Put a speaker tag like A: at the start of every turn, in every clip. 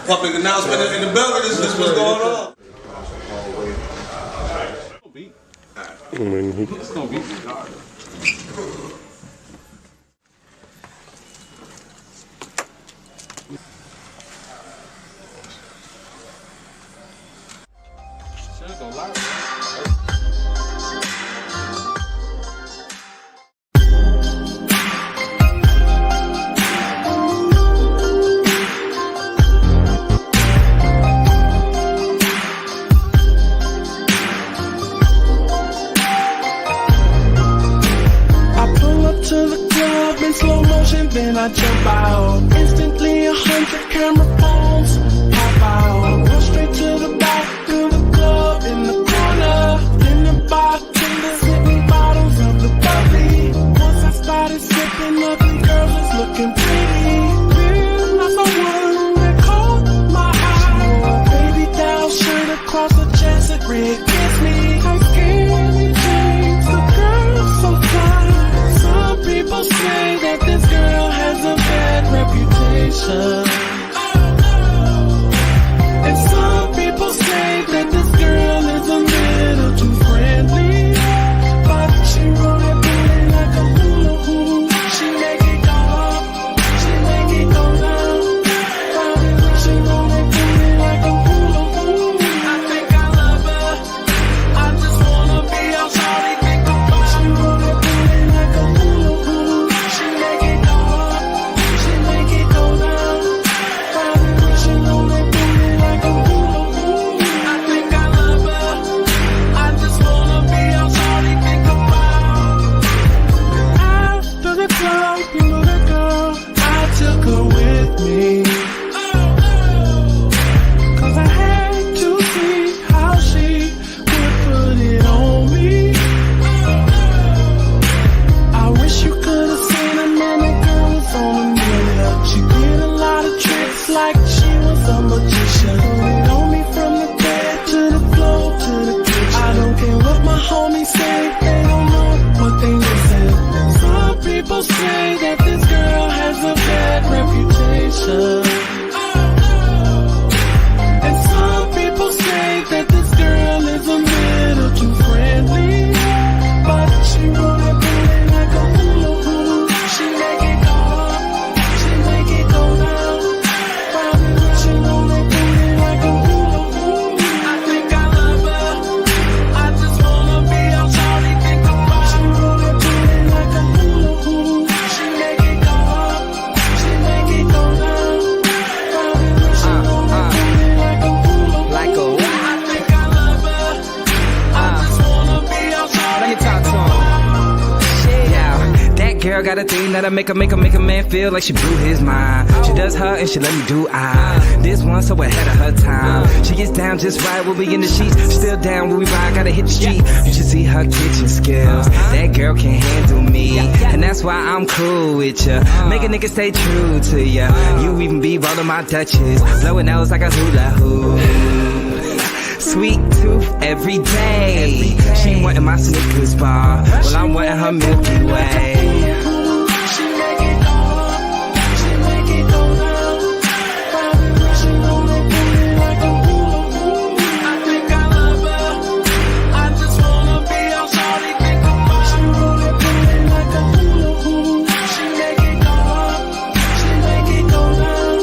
A: Public announcement in the building. This is what's going on.
B: It's gonna be should go live.
C: Then I jump out. Instantly 100 camera phones pop out. Go straight to the back of the club in the corner. Then the bartender sent me bottles of the bubbly. Once I started sipping, ugly girls was looking pretty. Then I saw one that caught my eye. She wore a baby doll shirt across her chest and red kiss me. I'm skinny jeans, the girl's so fly. Some people say that this girl has a bad reputation. And some people say that this girl is a little too friendly. But she roll that booty like a hula hoop. She make it go up, she make it go down. She roll that booty like a hula hoop. I think I love her, I just wanna be all shawty think about. She roll that booty like a hula hoop. She make it go up, she make it go down. She roll that booty like a hula hoop. I think I love her, I just wanna be all shawty think about. After the club, you know the girl, I took her with me. Cause I had to see how she would put it on me. I wish you could have seen her, man, that girl was on a million. She did a lot of tricks like she was a magician. Put it on me from the bed to the floor to the kitchen. I don't care what my homies say, they don't know what they listen. Some people say that this girl has a bad reputation. And some people say that this girl is a little too friendly. But she roll that booty like a hula hoop. She make it go up, she make it go down. She roll that booty like a hula hoop. I think I love her, I just wanna be all shawty think about. She roll that booty like a hula hoop. She make it go up, she make it go down. She roll that booty like a hula hoop.
D: Like a what?
C: I think I love her, I just wanna be all shawty
D: Let me
C: think
D: talk to
C: about.
D: Yeah, that girl got a thing that'll make a man feel like she blew his mind. She does her and she let me do I. This one so ahead of her time. She gets down just right when we in the sheets. Still down when we ride, gotta hit the street. You should see her kitchen skills. That girl can handle me, and that's why I'm cool with ya. Make a nigga stay true to ya. You even be rolling my Dutches, blowing nose like a hula hoop. Sweet tooth every day. She wantin' my Snickers bar, well I'm wantin' her Milky Way.
C: She make it go up, she make it go down. She roll that booty like a hula hoop. I think I love her, I just wanna be all shawty think about. She roll that booty like a hula hoop. She make it go up, she make it go down.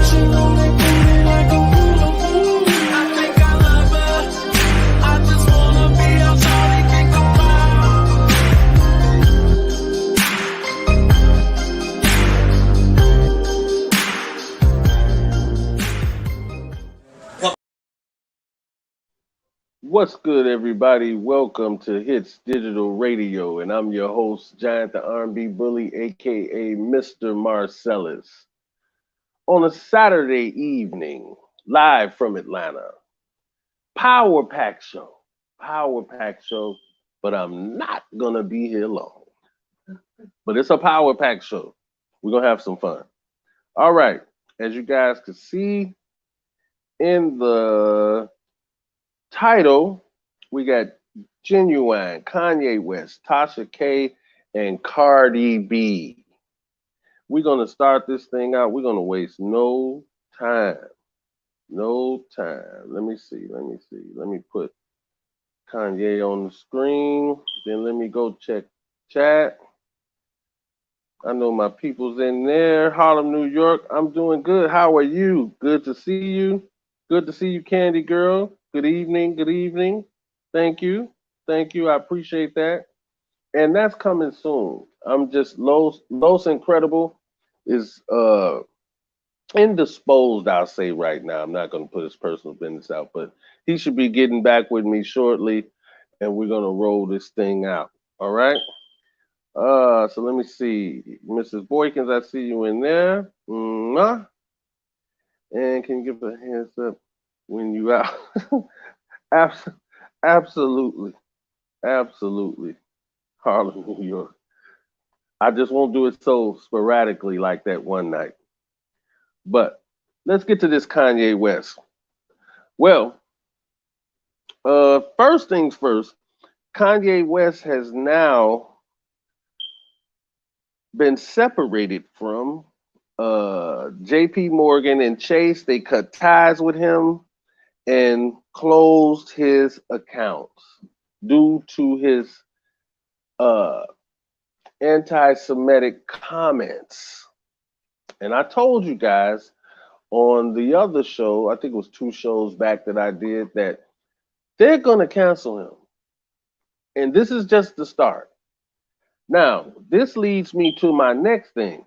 C: She roll that booty like a hula hoop. I think I love her, I just wanna be all shawty think about.
B: What's good, everybody? Welcome to Hitz Digital Radio, and I'm your host, Giant the R&B Bully, aka Mr. Marcellus. On a Saturday evening, live from Atlanta, Power Pack Show, but I'm not gonna be here long. But it's a Power Pack Show. We're gonna have some fun. All right, as you guys can see in the title, we got Ginuwine, Kanye West, Tasha K, and Cardi B. We're gonna start this thing out. We're gonna waste no time. No time. Let me see. Let me see. Let me put Kanye on the screen. Then let me go check chat. I know my people's in there. Harlem, New York. I'm doing good. How are you? Good to see you. Good to see you, Candy Girl. Good evening. Good evening. Thank you. Thank you. I appreciate that. And that's coming soon. I'm just Los Incredible is indisposed, I'll say right now. I'm not gonna put his personal business out, but he should be getting back with me shortly and we're gonna roll this thing out. All right. So let me see. Mrs. Boykins, I see you in there. Mwah. And can you give a hands up when you out? Absolutely. Absolutely. Harlem, New York. I just won't do it so sporadically like that one night. But let's get to this Kanye West. Well, first things first, Kanye West has now been separated from JP Morgan and Chase. They cut ties with him and closed his accounts due to his anti-Semitic comments. And I told you guys on the other show, I think it was 2 shows back that I did, that they're going to cancel him. And this is just the start. Now, this leads me to my next thing.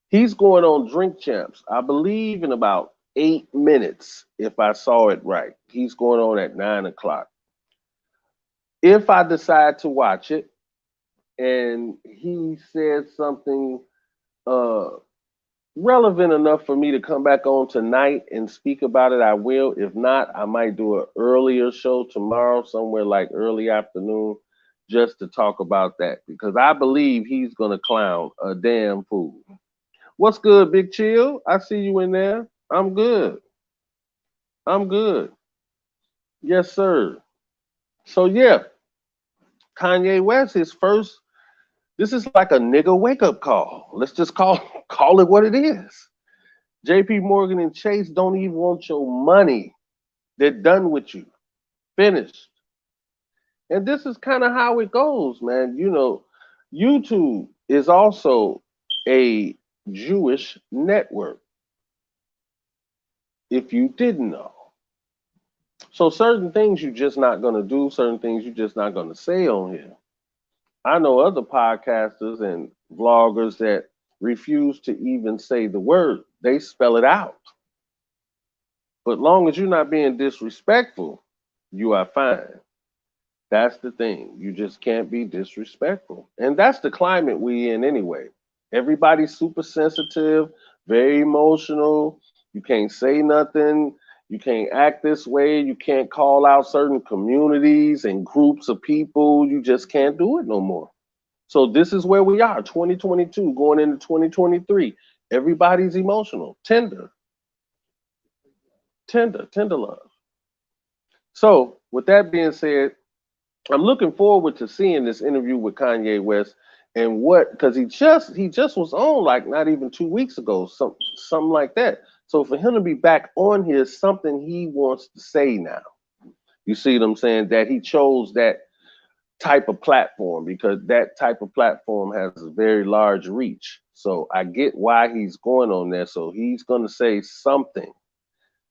B: He's going on Drink Champs, I believe in about 8 minutes, if I saw it right. He's going on at 9 o'clock. If I decide to watch it and he said something relevant enough for me to come back on tonight and speak about it, I will. If not, I might do an earlier show tomorrow, somewhere like early afternoon, just to talk about that, because I believe he's going to clown a damn fool. What's good, Big Chill? I see you in there. I'm good. I'm good. Yes, sir. So, yeah, Kanye West, his first, this is like a nigga wake-up call. Let's just call it what it is. JP Morgan and Chase don't even want your money. They're done with you. Finished. And this is kind of how it goes, man. You know, YouTube is also a Jewish network, if you didn't know. So certain things you're just not going to do, certain things you're just not going to say on here. I know other podcasters and vloggers that refuse to even say the word. They spell it out. But long as you're not being disrespectful, you are fine. That's the thing. You just can't be disrespectful. And that's the climate we in anyway. Everybody's super sensitive, very emotional. You can't say nothing. You can't act this way. You can't call out certain communities and groups of people. You just can't do it no more. So this is where we are, 2022, going into 2023. Everybody's emotional, tender love. So with that being said, I'm looking forward to seeing this interview with Kanye West and what, because he just was on like not even 2 weeks ago, something like that. So for him to be back on here, something he wants to say now. You see what I'm saying? That he chose that type of platform because that type of platform has a very large reach. So I get why he's going on there. So he's going to say something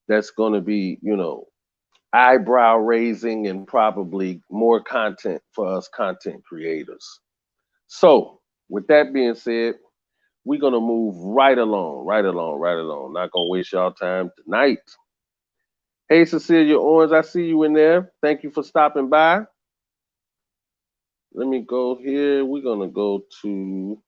B: that's going to be, you know, eyebrow raising and probably more content for us content creators. So with that being said, we're going to move right along. Not going to waste y'all time tonight. Hey, Cecilia Owens, I see you in there. Thank you for stopping by. Let me go here. We're going to go to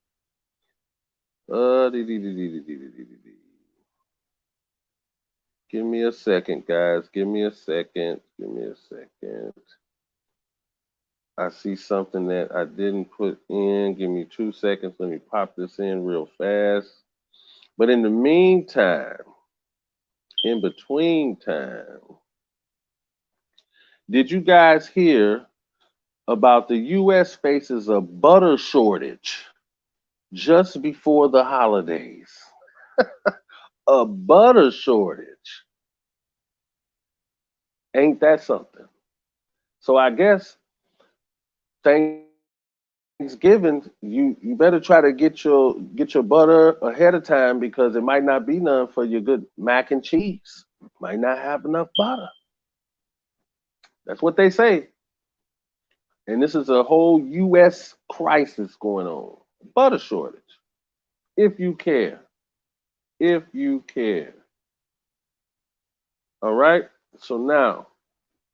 B: give me a second, guys. Give me a second. I see something that I didn't put in. Give me 2 seconds. Let me pop this in real fast. But in the meantime, in between time, did you guys hear about the U.S. faces a butter shortage? just before the holidays. A butter shortage. Ain't that something? So I guess Thanksgiving, you better try to get your butter ahead of time because it might not be none for your good mac and cheese. Might not have enough butter. That's what they say. And this is a whole U.S. crisis going on. Butter shortage. If you care. If you care. All right. So now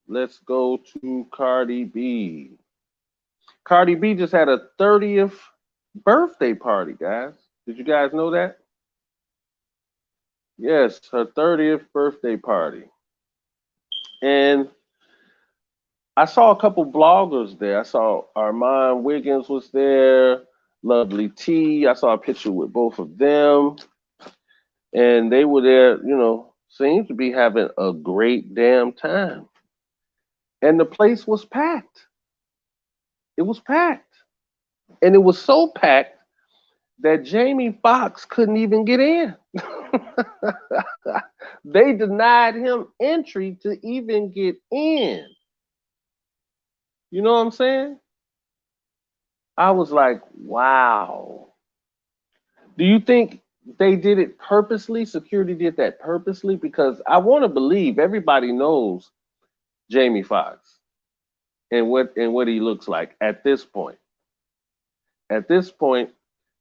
B: let's go to Cardi B. Cardi B just had a 30th birthday party, guys. Did you guys know that? Yes, her 30th birthday party. And I saw a couple bloggers there. I saw Armand Wiggins was there, Lovely T. I saw a picture with both of them. And they were there, you know, seemed to be having a great damn time. And the place was packed. It was packed. And it was so packed that Jamie Foxx couldn't even get in. They denied him entry to even get in. You know what I'm saying? I was like, wow. Do you think they did it purposely? Security did that purposely? Because I want to believe everybody knows Jamie Foxx and what he looks like at this point. At this point,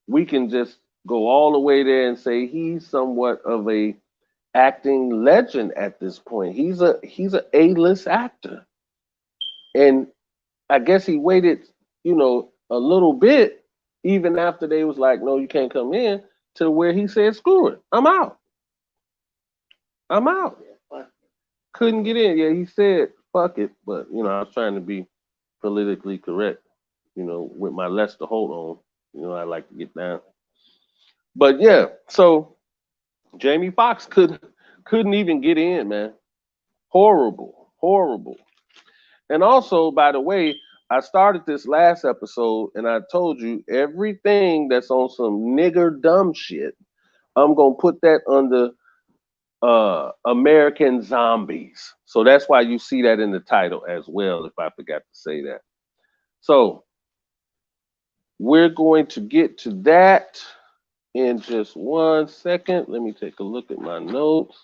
B: we can just go all the way there and say he's somewhat of a acting legend at this point. He's a A-list actor. And I guess he waited, you know, a little bit, even after they was like, no, you can't come in, to where he said, screw it, I'm out. I'm out. Couldn't get in. Yeah, he said, fuck it. But, you know, I was trying to be politically correct, you know, with my Lester Holt on. You know, I like to get down. But yeah, so Jamie Foxx couldn't even get in, man. Horrible, horrible. And also, by the way, I started this last episode and I told you everything that's on some nigger dumb shit, I'm gonna put that under American Zombies. So that's why you see that in the title as well, if I forgot to say that. So we're going to get to that in just 1 second. Let me take a look at my notes.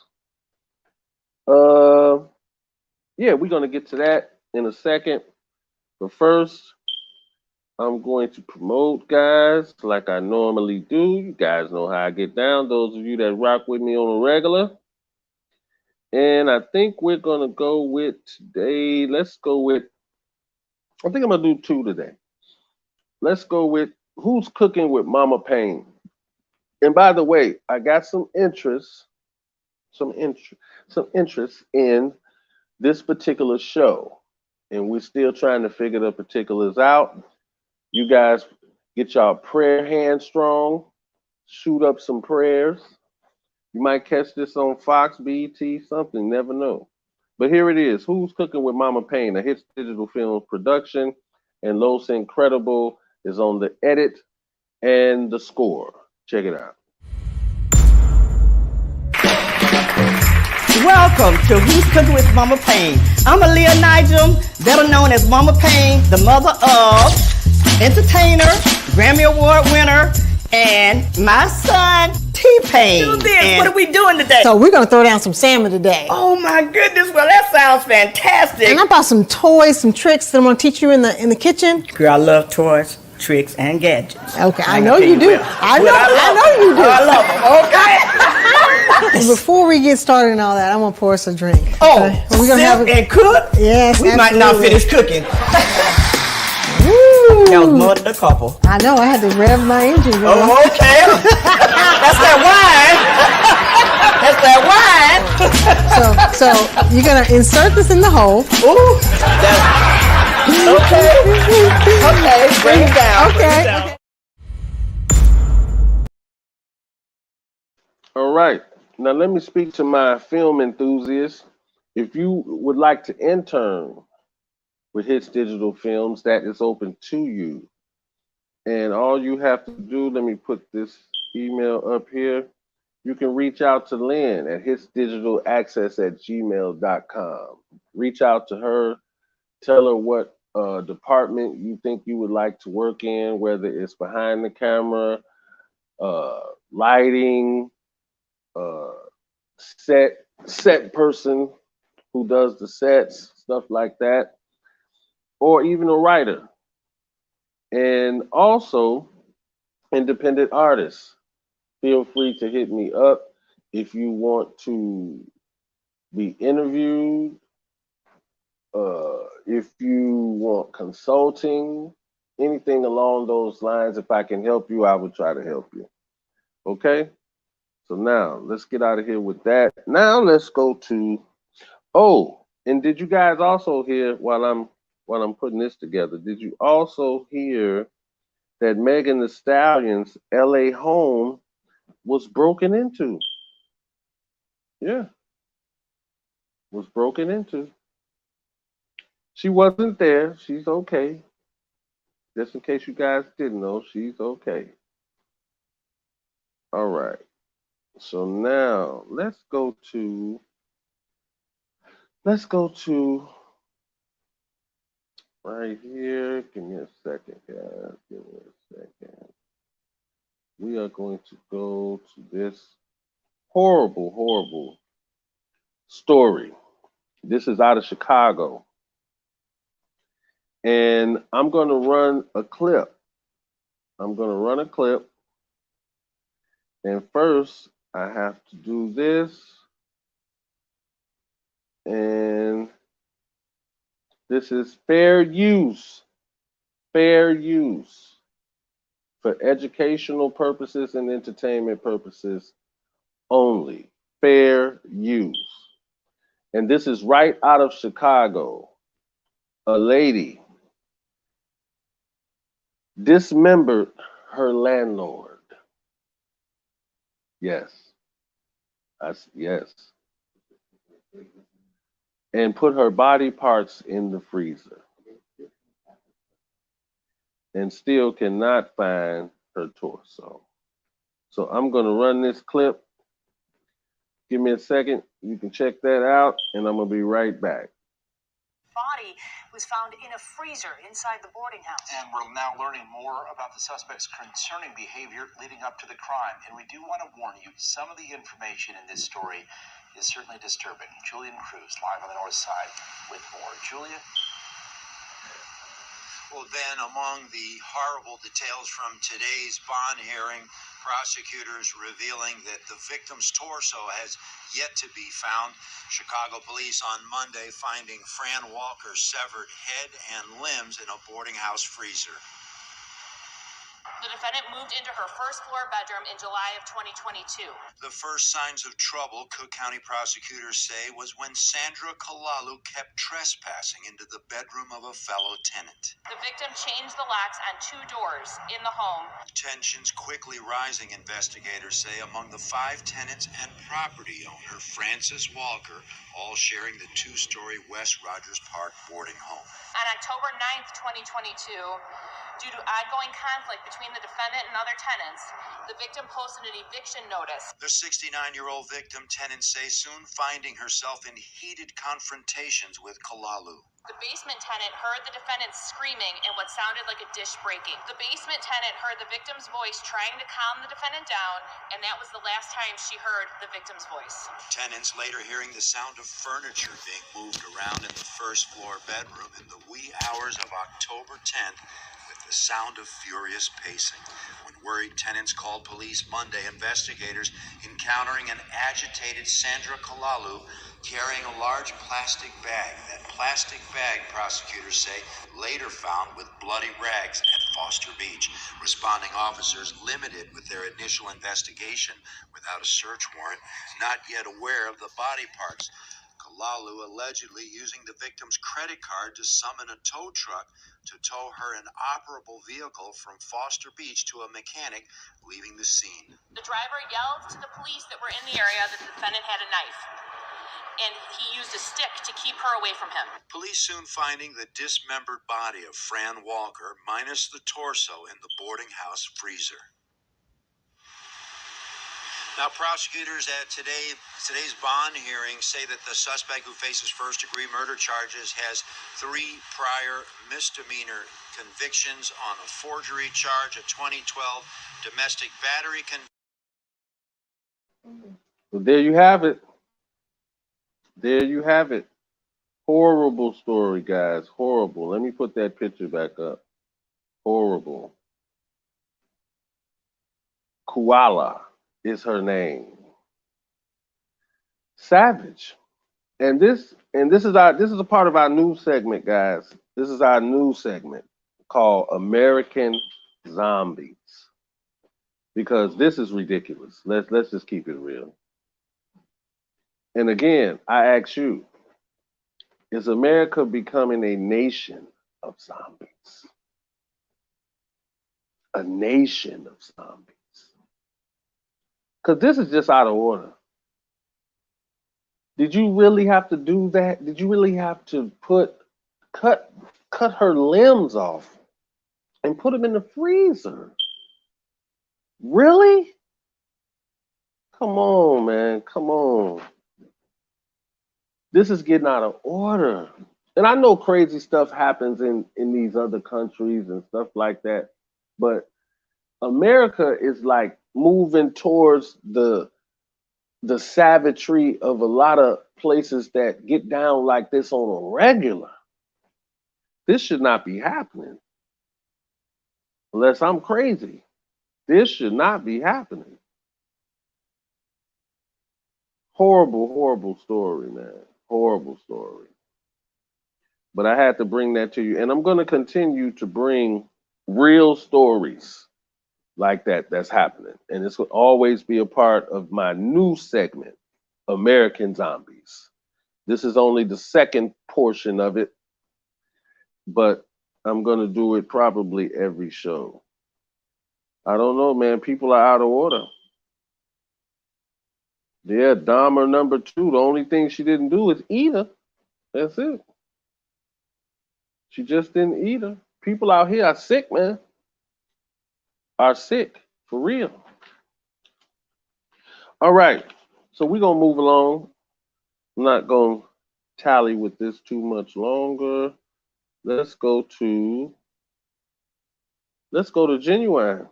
B: Yeah, we're gonna get to that in a second. But first, I'm going to promote, guys, like I normally do. You guys know how I get down, those of you that rock with me on a regular. And I think we're going to go with today. Let's go with, I think I'm going to do two today. Let's go with Who's Cooking with Mama Payne. And by the way, I got some interest in this particular show. And we're still trying to figure the particulars out. You guys get y'all prayer hands strong, shoot up some prayers. You might catch this on Fox, BET, something, never know. But here it is, Who's Cooking with Mama Payne, a Hitz Digital Films production, and Los Incredible is on the edit and the score. Check it out.
E: Welcome to Who's Cooking with Mama Payne. I'm Aaliyah Nigel, better known as Mama Payne, the mother of entertainer, Grammy Award winner, and my son, T-Pain. Do this. What are we doing today?
F: So we're going to throw down some salmon today.
E: Oh my goodness, well that sounds fantastic.
F: And I bought some toys, some tricks that I'm going to teach you in the kitchen.
E: Girl, I love toys, tricks, and gadgets.
F: Okay, I know you do. I know you do.
E: I love them, okay?
F: Before we get started and all that, I'm going to pour us a drink.
E: Oh,
F: okay? We're gonna have
E: and cook?
F: Yes,
E: we might not finish cooking.
F: Woo.
E: That was more than a couple.
F: I know, I had to rev my engine.
E: Oh, okay. That's that wine. That's that wine.
F: So you're going to insert this in the hole.
E: Ooh. Okay. Okay, bring it down.
F: Okay.
B: All right. Now let me speak to my film enthusiasts. If you would like to intern with Hitz Digital Films, that is open to you. And all you have to do, let me put this email up here. You can reach out to Lynn at hitzdigitalaccess@gmail.com. Reach out to her, tell her what department you think you would like to work in, whether it's behind the camera, lighting, set person who does the sets, stuff like that, or even a writer. And also, independent artists. Feel free to hit me up if you want to be interviewed, if you want consulting, anything along those lines. If I can help you, I will try to help you. Okay? So now let's get out of here with that. Now let's go to, oh, and did you guys also hear while I'm putting this together, did you also hear that Megan Thee Stallion's LA home was broken into? Yeah, was broken into. She wasn't there. She's okay. Just in case you guys didn't know, she's okay. All right. So now let's go to right here. Give me a second, guys. Give me a second. We are going to go to this horrible story. This is out of Chicago. And I'm going to run a clip. And first, I have to do this. And this is fair use. Fair use. For educational purposes and entertainment purposes only. Fair use. And this is right out of Chicago. A lady dismembered her landlord. Yes. Yes. And put her body parts in the freezer. And still cannot find her torso. So I'm going to run this clip. Give me a second. You can check that out, and I'm going to be right back.
G: Body was found in a freezer inside the boarding house.
H: And we're now learning more about the suspect's concerning behavior leading up to the crime. And we do want to warn you, some of the information in this story is certainly disturbing. Julian Cruz, live on the north side with more. Julia?
I: Well, then, among the horrible details from today's bond hearing, prosecutors revealing that the victim's torso has yet to be found. Chicago police on Monday finding Fran Walker's severed head and limbs in a boarding house freezer.
G: The defendant moved into her first floor bedroom in July of 2022.
I: The first signs of trouble, Cook County prosecutors say, was when Sandra Kalalu kept trespassing into the bedroom of a fellow tenant.
G: The victim changed the locks on 2 doors in the home.
I: Tensions quickly rising, investigators say, among the 5 tenants and property owner, Frances Walker, all sharing the 2-story West Rogers Park boarding home.
G: On October 9th, 2022, due to ongoing conflict between the defendant and other tenants, the victim posted an eviction notice.
I: The 69-year-old victim, tenants say, soon finding herself in heated confrontations with Kalalu.
G: The basement tenant heard the defendant screaming and what sounded like a dish breaking. The basement tenant heard the victim's voice trying to calm the defendant down, and that was the last time she heard the victim's voice.
I: Tenants later hearing the sound of furniture being moved around in the first floor bedroom in the wee hours of October 10th, with the sound of furious pacing. When worried tenants called police Monday, investigators encountering an agitated Sandra Kalalu carrying a large plastic bag. That plastic bag, prosecutors say, later found with bloody rags at Foster Beach. Responding officers limited with their initial investigation without a search warrant, not yet aware of the body parts. Kalalu allegedly using the victim's credit card to summon a tow truck to tow her inoperable vehicle from Foster Beach to a mechanic, leaving the scene.
G: The driver yelled to the police that were in the area that the defendant had a knife. and he used a stick to keep her away from him.
I: Police soon finding the dismembered body of Fran Walker, minus the torso, in the boarding house freezer. Now, prosecutors at today's bond hearing say that the suspect, who faces first-degree murder charges, has 3 prior misdemeanor convictions on a forgery charge, a 2012 domestic battery conviction.
B: So there you have it. There you have it. Horrible story, guys. Horrible. Let me put that picture back up. Horrible. Koala is her name. Savage. And this is a part of our news segment, guys. This is our news segment called American Zombies. Because this is ridiculous. Let's just keep it real. And again, I ask you, is America becoming a nation of zombies? A nation of zombies. Because this is just out of order. Did you really have to do that? Did you really have to cut her limbs off and put them in the freezer? Really? Come on, man. Come on. This is getting out of order. And I know crazy stuff happens in these other countries and stuff like that, but America is like moving towards the savagery of a lot of places that get down like this on a regular. This should not be happening. Unless I'm crazy. This should not be happening. Horrible, horrible story, man. Horrible story. But I had to bring that to you. And I'm going to continue to bring real stories like that's happening. And this will always be a part of my new segment, American Zombies. This is only the second portion of it, but I'm going to do it probably every show. I don't know, man. People are out of order. Yeah, Dahmer number 2. The only thing she didn't do is eat her. That's it. She just didn't eat her. People out here are sick, man. Are sick, for real. All right, so we're going to move along. I'm not going to tally with this too much longer. Let's go to Ginuwine.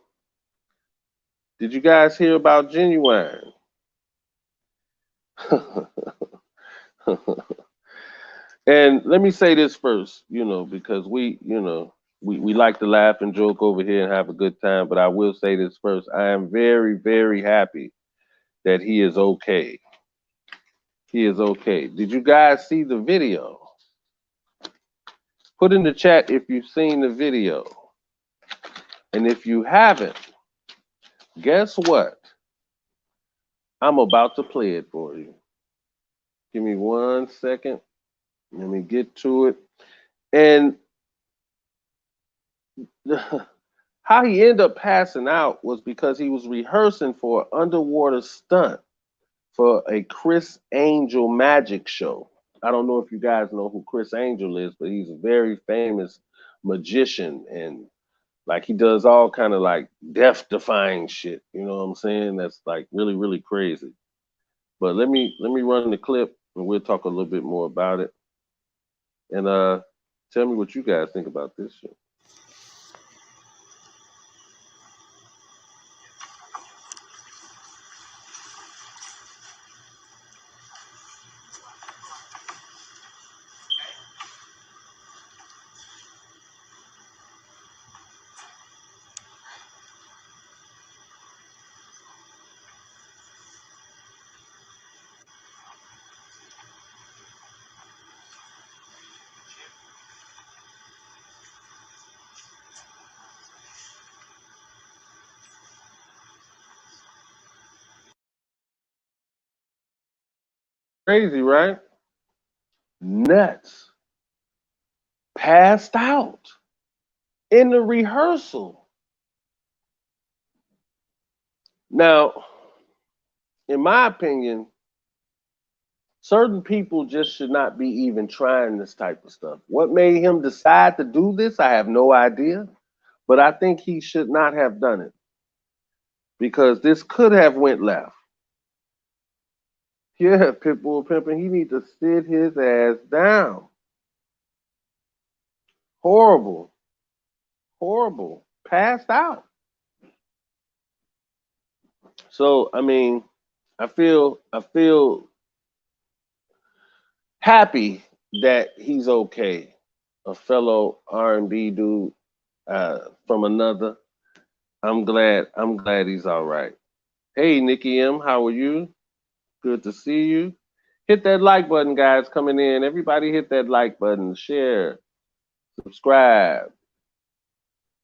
B: Did you guys hear about Ginuwine? And let me say this first, because we like to laugh and joke over here and have a good time, but I will say this first. I am very, very happy that he is okay. He is okay. Did you guys see the video? Put in the chat if you've seen the video. And if you haven't, guess what? I'm about to play it for you. Give me 1 second. Let me get to it. And how he ended up passing out was because he was rehearsing for an underwater stunt for a Criss Angel magic show. I don't know if you guys know who Criss Angel is, but he's a very famous magician, and like he does all kind of like death-defying shit. You know what I'm saying? That's like really, really crazy. But let me run the clip and we'll talk a little bit more about it. And tell me what you guys think about this shit. Crazy, right? Nuts. Passed out in the rehearsal. Now, in my opinion, Certain people just should not be even trying this type of stuff. What made him decide to do this, I have no idea. But I think he should not have done it because this could have went left. Yeah, Pitbull Pimpin', he need to sit his ass down. Horrible. Horrible. Passed out. So, I mean, I feel happy that he's okay. A fellow R&B dude from another. I'm glad he's all right. Hey, Nikki M, how are you? Good to see you. Hit that like button, guys, coming in. Everybody hit that like button, share, subscribe,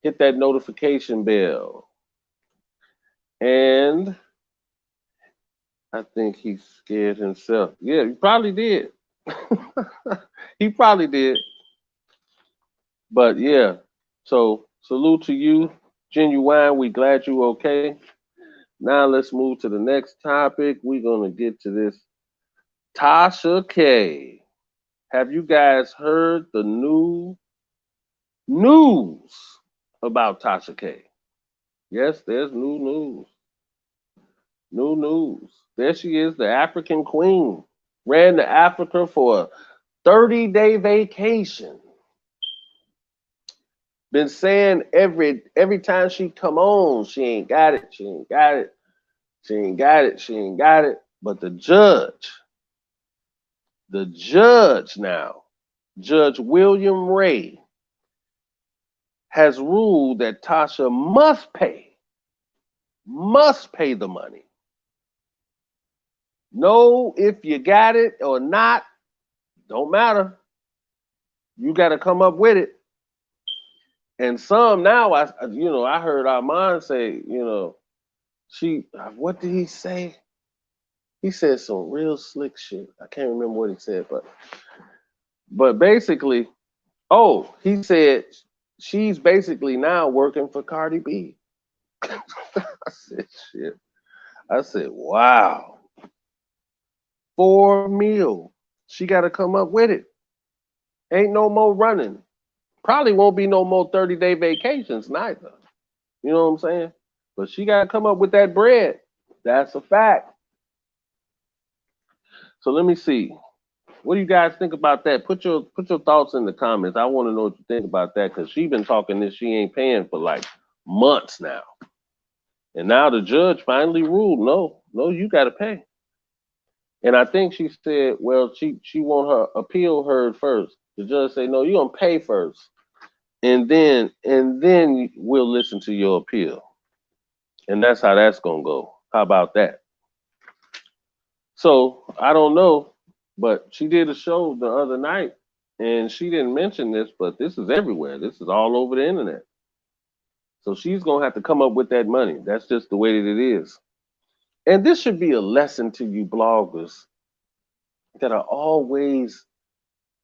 B: hit that notification bell. And I think he scared himself. Yeah, he probably did. He probably did. But yeah, so salute to you, Ginuwine. We glad you okay. Now let's move to the next topic. We're gonna get to this Tasha K. Have you guys heard the new news about Tasha K? Yes, there's new news. New news. There she is, the African queen. Ran to Africa for a 30-day vacation. Been saying every time she come on, she ain't got it, she ain't got it, she ain't got it, she ain't got it. But the judge now, Judge William Ray, has ruled that Tasha must pay the money. No, if you got it or not, don't matter. You got to come up with it. And some now, I heard Armand say, what did he say? He said some real slick shit. I can't remember what he said, but basically, he said she's basically now working for Cardi B. I said, shit. I said, wow. $4 million. She got to come up with it. Ain't no more running. Probably won't be no more 30-day vacations neither. You know what I'm saying? But she got to come up with that bread. That's a fact. So let me see. What do you guys think about that? Put your thoughts in the comments. I want to know what you think about that because she been talking this she ain't paying for like months now. And now the judge finally ruled, no, you got to pay. And I think she said, well, she want her appeal heard first. The judge said, no, you're going to pay first. And then we'll listen to your appeal. And that's how that's going to go. How about that? So I don't know, but she did a show the other night and she didn't mention this, but this is everywhere. This is all over the internet. So she's going to have to come up with that money. That's just the way that it is. And this should be a lesson to you bloggers that are always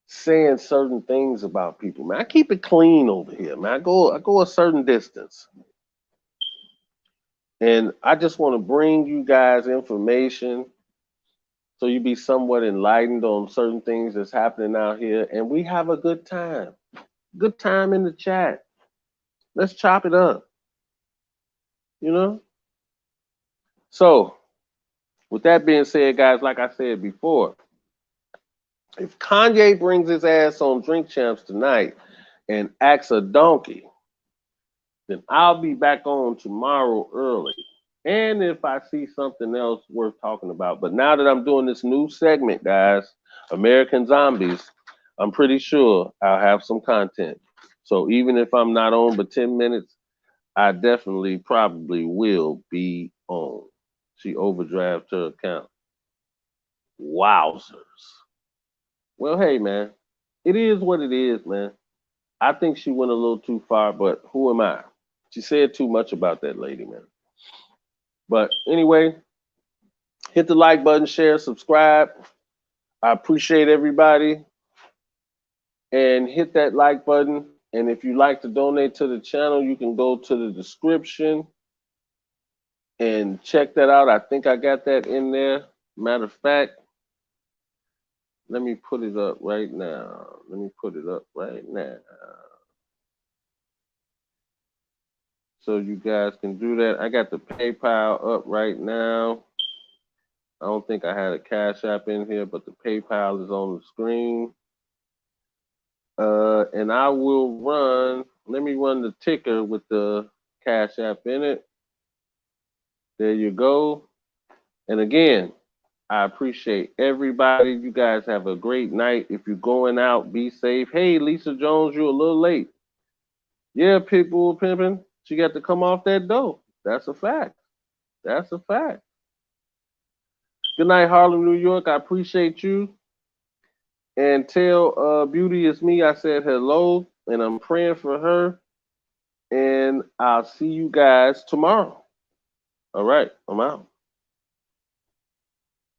B: saying certain things about people. Man, I keep it clean over here, man. I go a certain distance. And I just want to bring you guys information so you be somewhat enlightened on certain things that's happening out here. And we have a good time. Good time in the chat. Let's chop it up. You know? So, with that being said, guys, like I said before, if Kanye brings his ass on Drink Champs tonight and acts a donkey, then I'll be back on tomorrow early. And if I see something else worth talking about. But now that I'm doing this new segment, guys, American Zombies, I'm pretty sure I'll have some content. So even if I'm not on but 10 minutes, I definitely probably will be on. She overdrafted her account. Wowzers. Well, hey, man, it is what it is, man. I think she went a little too far, but who am I? She said too much about that lady, man. But anyway, hit the like button, share, subscribe. I appreciate everybody. And hit that like button. And if you'd like to donate to the channel, you can go to the description and check that out. I think I got that in there. Matter of fact, Let me put it up right now. Let me put it up right now. So you guys can do that. I got the PayPal up right now. I don't think I had a Cash App in here, but the PayPal is on the screen. And I will run, let me run the ticker with the Cash App in it. There you go. And again, I appreciate everybody. You guys have a great night. If you're going out, be safe. Hey, Lisa Jones, you're a little late. Yeah, Pitbull pimping. She got to come off that dough. That's a fact. That's a fact. Good night, Harlem, New York. I appreciate you. And tell Beauty it's me. I said hello, and I'm praying for her. And I'll see you guys tomorrow. All right, I'm out.